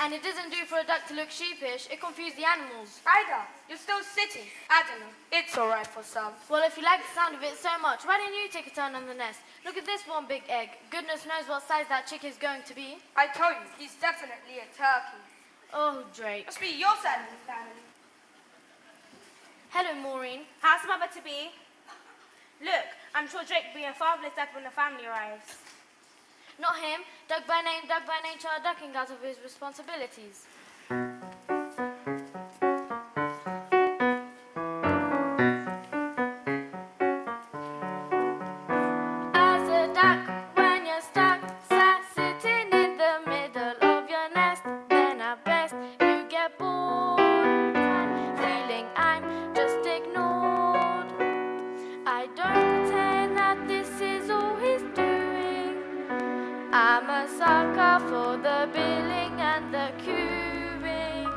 And it doesn't do for a duck to look sheepish. It confused the animals. Ida, you're still sitting. I don't know. It's all right for some. Well, if you like the sound of it so much, why don't you take a turn on the nest? Look at this one big egg. Goodness knows what size that chick is going to be. I told you, he's definitely a turkey. Oh, Drake. Must be your side of the family. Hello, Maureen. How's mother to be? Look, I'm sure Drake will be a fatherless dad when the family arrives. Not him. Dug by nature, ducking out of his responsibilities. As a duck, when you're stuck, sat sitting in the middle of your nest, then at best you get bored, feeling I'm just ignored. I don't pretend that this is all he's doing. I'm a sucker for the billing and the cooing.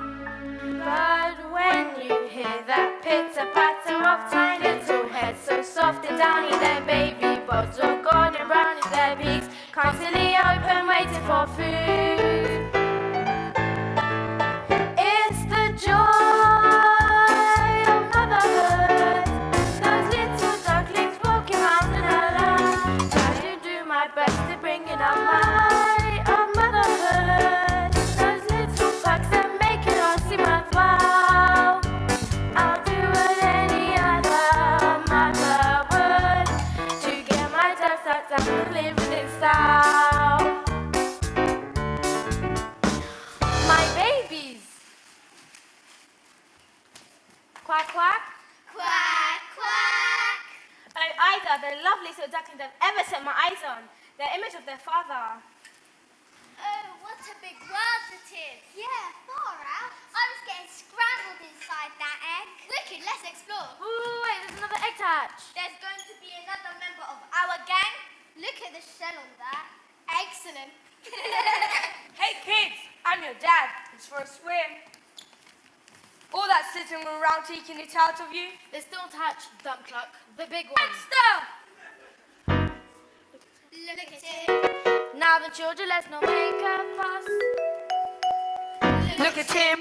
But when you hear that pitter-patter of tiny little heads, so soft and downy, their baby buds all gone and brown in their beaks, constantly open, waiting for food. It's the joy of motherhood. Those little ducklings walking round in a line, trying to do my best to bring it up high of motherhood. Those little bugs that make it all seem worthwhile. I'll do what any other mother would to get my ducks out and live in style. My babies. Quack, quack. Quack, quack. Oh, Ida, the loveliest little ducklings I've ever set my eyes on. The image of their father. Oh, what a big world it is. Yeah, far out. I was getting scrambled inside that egg. Wicked, let's explore. Ooh, wait, there's another egg hatch. There's going to be another member of our gang. Look at the shell on that. Excellent. Hey kids, I'm your dad. It's for a swim. All that sitting around taking it out of you. There's still to hatch, dump cluck, the big one. Stop! Look at it. Now the children, let's not make a fuss. Look at him.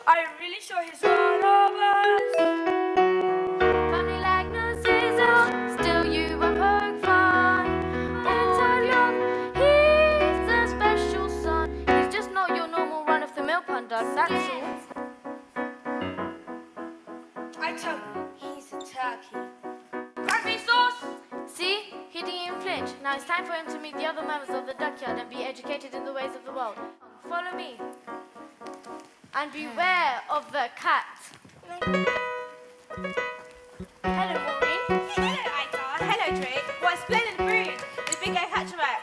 Are you really sure he's one of us? Family likenesses on, still you a poke fun. It's our young, he's a special son. He's just not your normal run-of-the-mill pun duck, that's all. I tell you, he's a turkey. Cranberry sauce? See? He didn't even flinch. Now it's time for him to meet the other members of the duckyard and be educated in the ways of the world. Follow me. And beware of the cat. Hello, Maureen. Hello, Ida. Hello, Drake. What a splendid brood. The big egg hatchback.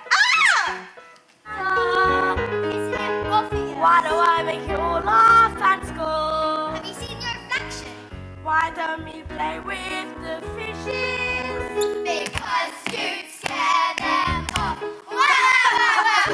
Isn't it lovely? Why do I make you all laugh at school? Have you seen your reflection? Why don't we play with the fishes? Because you scare them off. Wow, wow, wow, wow.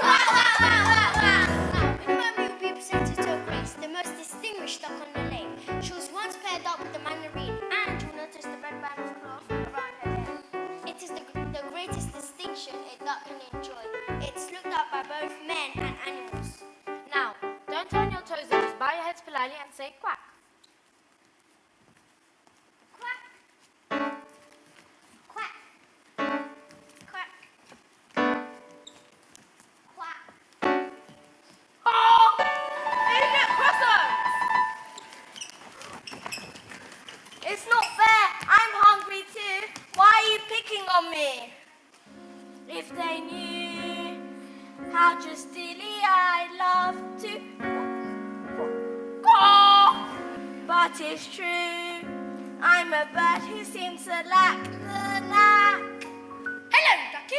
Wow, wow, wow, wow, wow. Now, in my will be presented to Grace, the most distinguished duck on the lake. She was once paired up with the mandarin, and you'll notice the red band of cloth around her head. It is the greatest distinction a duck can enjoy. It's looked at by both men and animals. Now, don't turn your toes in, just bow your heads politely and say quack. Quack. Quack. Quack. Quack. Oh! Hey, look, croissants! It's not fair. I'm hungry too. Why are you picking on me? If they knew how just dearly I love to caw, but it's true. I'm a bird who seems to lack the knack. Hello, ducky.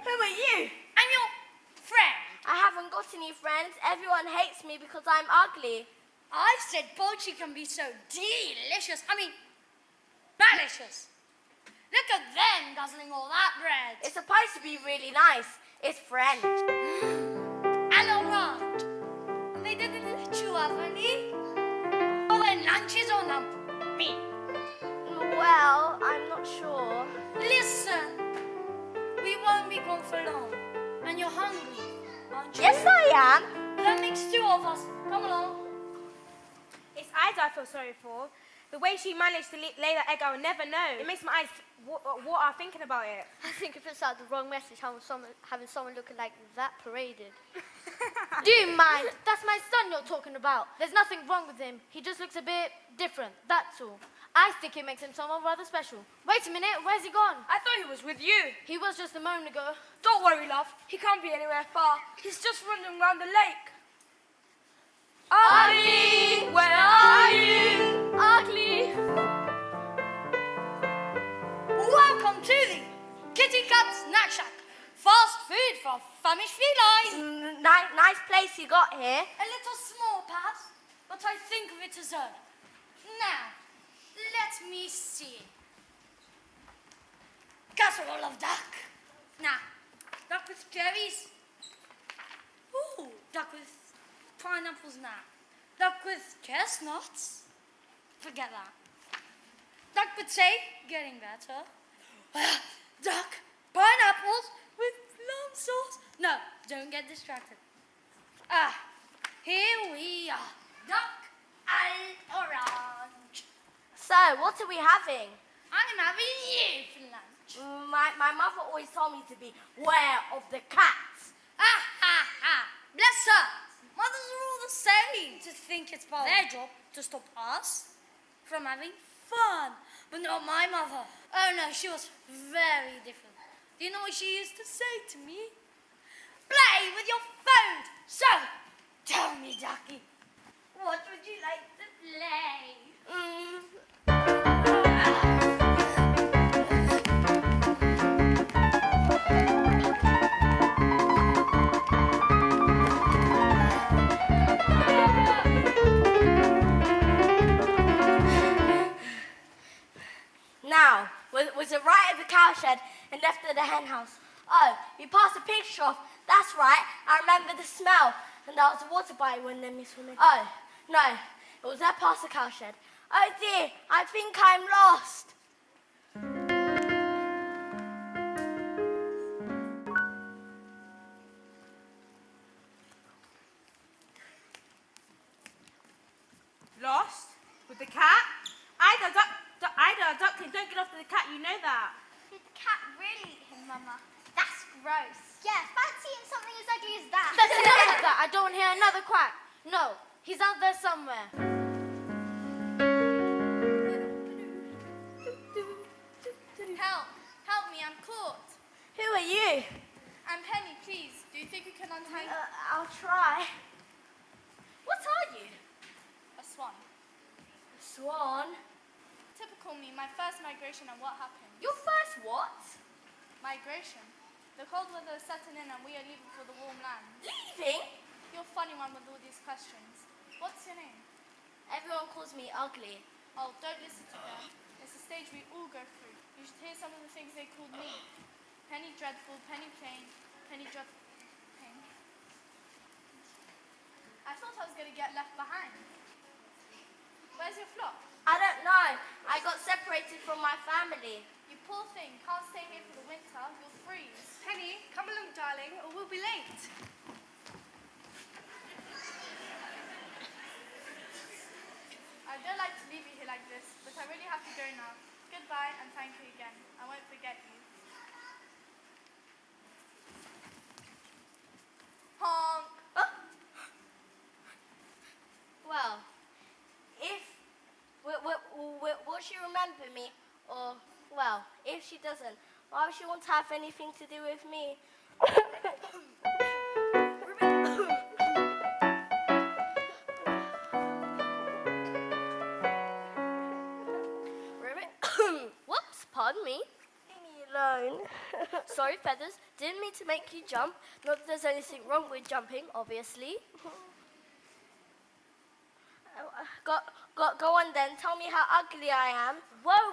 Who are you? I'm your friend. I haven't got any friends. Everyone hates me because I'm ugly. I said poultry can be so delicious. I mean, malicious. Look at them guzzling all that bread. It's supposed to be really nice. It's French. And around. They didn't let you have any. Or their lunches on them. Me. Well, I'm not sure. Listen. We won't be gone for long. And you're hungry, aren't you? Yes, I am. That makes two of us. Come along. It's Ida I feel sorry for. The way she managed to lay that egg, I would never know. It makes my eyes water thinking about it. I think it puts out the wrong message having someone looking like that paraded. Do you mind? That's my son you're talking about. There's nothing wrong with him. He just looks a bit different, that's all. I think it makes him someone rather special. Wait a minute, where's he gone? I thought he was with you. He was just a moment ago. Don't worry, love. He can't be anywhere far. He's just running around the lake. Ugly, where are you? Ugly. Welcome to the Kitty Cat Snack Shack. Fast food for famished felines. Nice place you got here. A little small, perhaps, but I think of it as early. Now, let me see. Casserole of duck. Now, duck with cherries. Ooh, duck with pineapples now. Duck with chestnuts. Forget that. Duck with say, getting better. Duck, pineapples with plum sauce. No, don't get distracted. Here we are. Duck and orange. So, what are we having? I'm having you for lunch. My mother always told me to beware of the cats. Bless her. Mothers are all the same. To think it's part of their job to stop us from having fun. But not my mother. Oh no, she was very different. Do you know what she used to say to me? Play with your phone. So, tell me, Ducky, what would you like to play? Now, was it right at the cowshed and left at the hen house? Oh, you passed a picture off. That's right. I remember the smell. And there was a water bottle in there, Miss Woman. Oh, no. It was there past the cowshed. Oh dear, I think I'm lost. Lost? With the cat? Ida, duckling, don't get off the cat, you know that. Did the cat really eat him, Mama? That's gross. Yeah, fancy him something as ugly as that. That's enough of that. I don't want to hear another quack. No, he's out there somewhere. Help me, I'm caught. Who are you? I'm Penny, please. Do you think you can untie me? I'll try. What are you? A swan. A swan? Typical me, my first migration and what happened. Your first what? Migration. The cold weather is setting in and we are leaving for the warm land. Leaving? You're a funny one with all these questions. What's your name? Everyone calls me ugly. Oh, don't listen to them. It's a stage we all go through. You should hear some of the things they called me. Penny Dreadful, Penny Plain, Penny Dreadful. Pain. I thought I was going to get left behind. Where's your flock? I don't know. I got separated from my family. You poor thing, can't stay here for the winter. You'll freeze. Penny, come along, darling, or we'll be late. I don't like to leave you here like this, but I really have to go now. Goodbye and thank you again. I won't forget you. Honk! Well, if... will she remember me? Or, well, if she doesn't, why would she want to have anything to do with me? Whoops, pardon me. Leave me alone. Sorry, Feathers. Didn't mean to make you jump. Not that there's anything wrong with jumping, obviously. Go on then. Tell me how ugly I am. Whoa.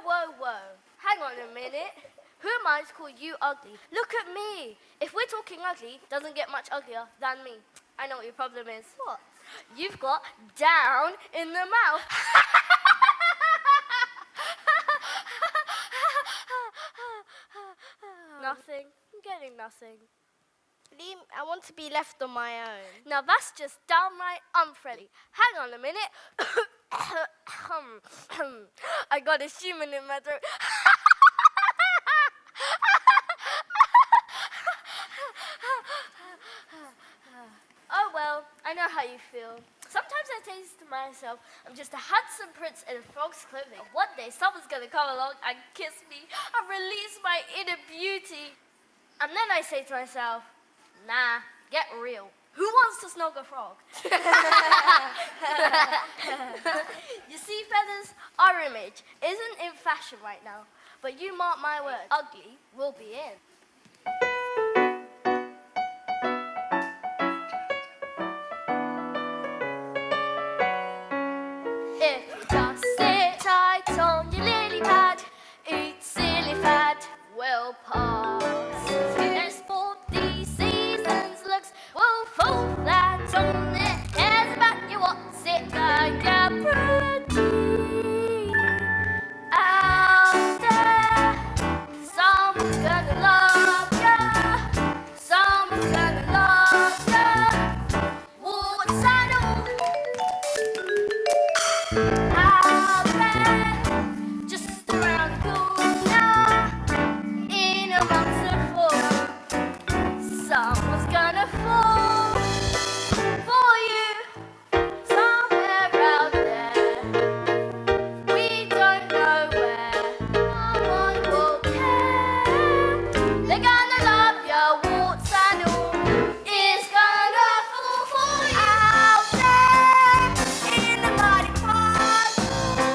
Hang on a minute. Who am I to call you ugly? Look at me. If we're talking ugly, doesn't get much uglier than me. I know what your problem is. What? You've got down in the mouth. Nothing. I'm getting nothing. I want to be left on my own. Now that's just downright unfriendly. Hang on a minute. I got a human in my throat. Oh well, I know how you feel. Sometimes I think to myself, I'm just a handsome prince in a frog's clothing. One day someone's gonna come along and kiss me and release my inner beauty. And then I say to myself, nah, get real. Who wants to snog a frog? You see, Feathers, our image isn't in fashion right now. But you mark my words, ugly will be in. If you just sit tight on your lily pad, eat silly fat, will pass. And sport these seasons looks will fall flat on their heads about you what's it like a pretty out there. Someone's gonna love ya, someone's gonna love ya. What's that all? Out there, just around the corner, in amongst the four, someone's gonna fall for you somewhere out there. We don't know where. No one will care. They're gonna love your warts and all. It's gonna fall for you out there in the muddy puddle.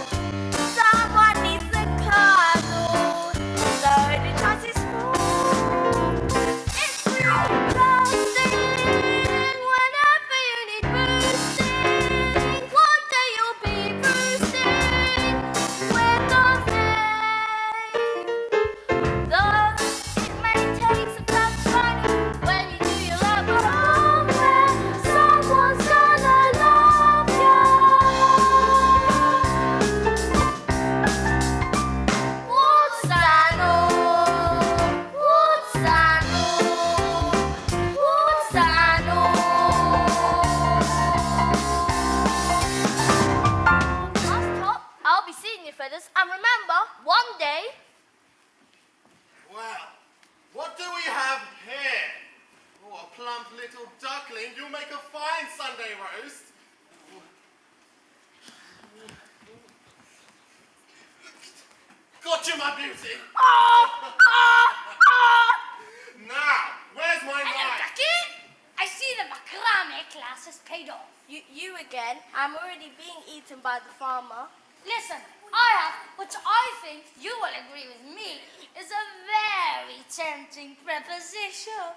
Someone needs a cuddle. So the chance is small. It's real closing whenever you need boosting. One day you'll be boosting with the name. Though it may take some time to find it when you do your love somewhere, someone's gonna love you. What's that all? What's that all? What's that all? Last top, I'll be seeing you, Feathers. And remember, one day. Well, what do we have here? Oh, a plump little duckling. You'll make a fine Sunday roast. Gotcha, my beauty. Now, where's my Hello, knife? Ducky. I see the macrame class has paid off. You again. I'm already being eaten by the farmer. Listen, I have what I think you will agree with me is a very tempting preposition.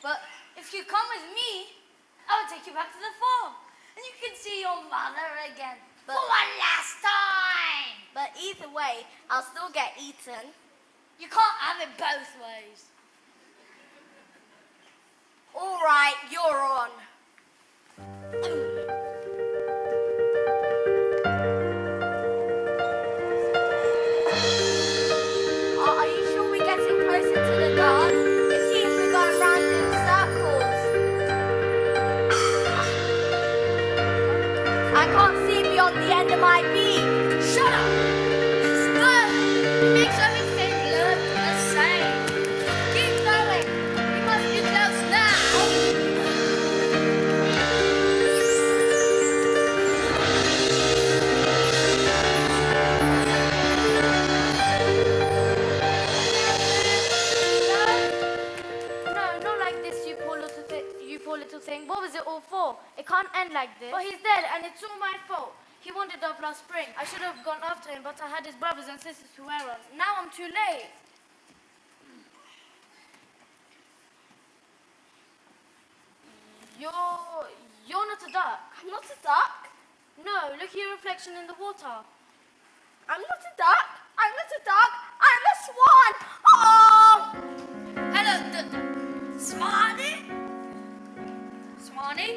But if you come with me, I will take you back to the farm. And you can see your mother again. But- for one last time. But either way, I'll still get eaten. You can't have it both ways. All right, you're on. Are you sure we're getting closer to the dog? It seems we're going round in circles. I can't see beyond the end of my beak. Shut up! Look! It makes everything look the same. Keep going. We must be close now. No, not like this, you poor little thing. What was it all for? It can't end like this. But he's dead, and it's all my fault. He wandered off last spring. I should have gone after him, but I had his brothers and sisters to wear on. Now I'm too late. You're not a duck. I'm not a duck. No, look at your reflection in the water. I'm not a duck. I'm not a duck. I'm a swan. Oh! Hello, Smarty. Smarty?